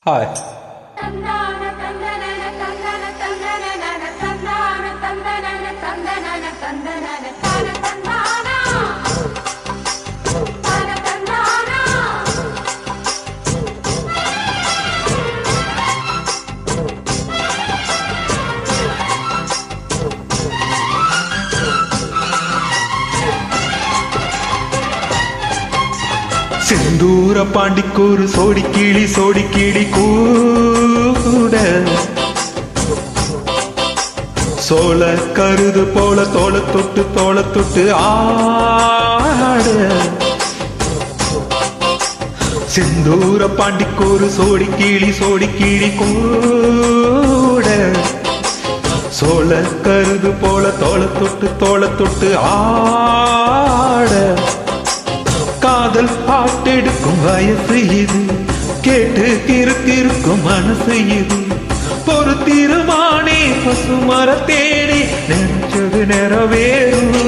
Hi. செந்தூர பாண்டிக்கூறு சோடி கிளி கூட சோழ கருது போல தோள தொட்டு ஆட செந்தூர பாண்டிக்கூறு சோடி கிளி கூட சோழ கருது போல தோள தொட்டு ஆட காதல் பாட்டெடுக்கும் வயசு இது கேட்டு கிறுக்கும் மனசு இது ஒரு திருமானே பசுமர தேடி நினைச்சது நிறைவேறும்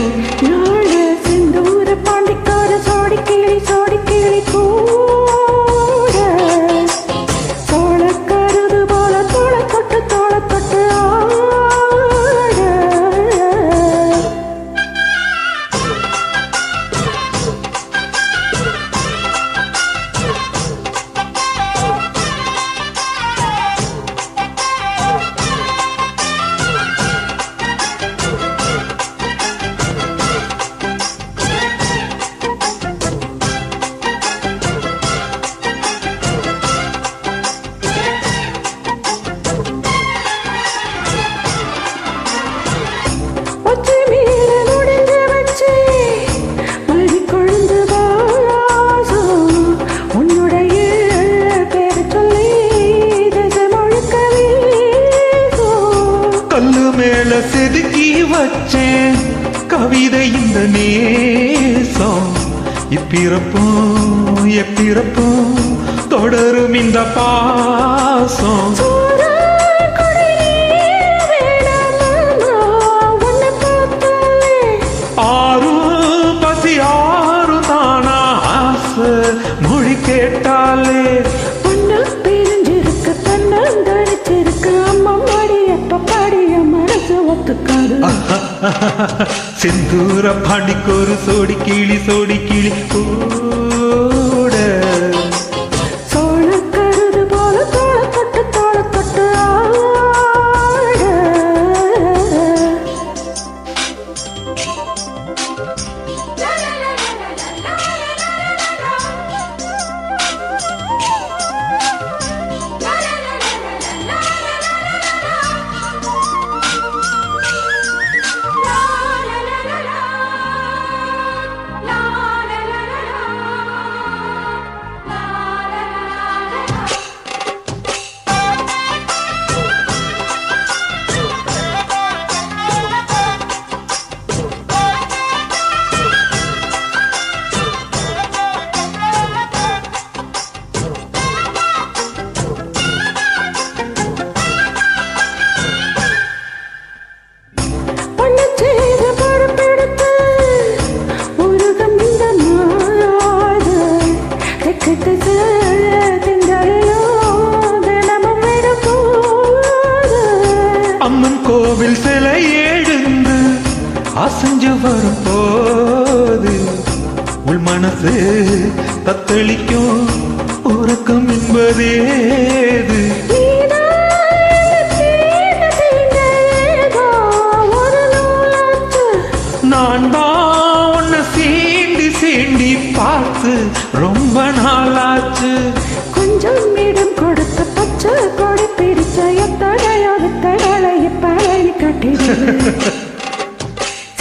செந்தூர பாண்டிக்கார சோடி கிளி கூட சோழ கருது போல தோள தொட்டு ஆட மேல செதுக்கி வச்சேன் கவிதை இந்த நேசம் இப்பிறப்பும் எப்பிறப்பும் தொடரும் இந்த பாசம் ஆறும் பசி ஆறும் தானா ஆசை மொழி கேட்டாலே செந்தூர பாண்டிக்கொரு சோடி கிளி கூட சோழ கருது போல தோள தொட்டு ஆட அம்மன் கோவில் சிலை எழுந்து அசைஞ்சு வரும்போது உள் மனசு தத்தளிக்கும் உறக்கம் என்பதேது நான் தான் உன்னை சீண்டி பார்த்து ரொம்ப நாளாச்சு கொஞ்சம் இடம் கொடுத்த பச்சை கொடை பிடிச்ச எத்தடையாத தடலைய பழகி கட்டிடு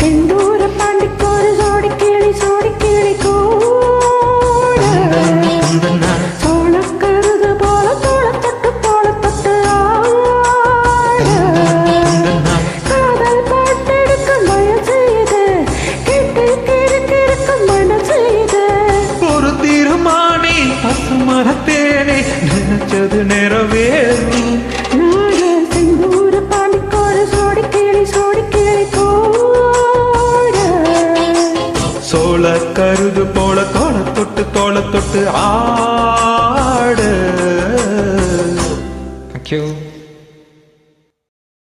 செந்தூர பாண்டிக்கோரு சோடி கிளி கூட சோழ கருது போல தோள தொட்டு ஆட காதல் பாட்டெடுக்கும் வயசு இது கேட்டு கிறுக்கும் மனசு இது ஒரு தீர்மானி பசுமரத்தேனே நினைச்சது நிறைவேறும் செந்தூர பாண்டிக்கோரு சோடி கிளி கூட சோழ கருது போல தோள தொட்டு ஆட தேங்க்யூ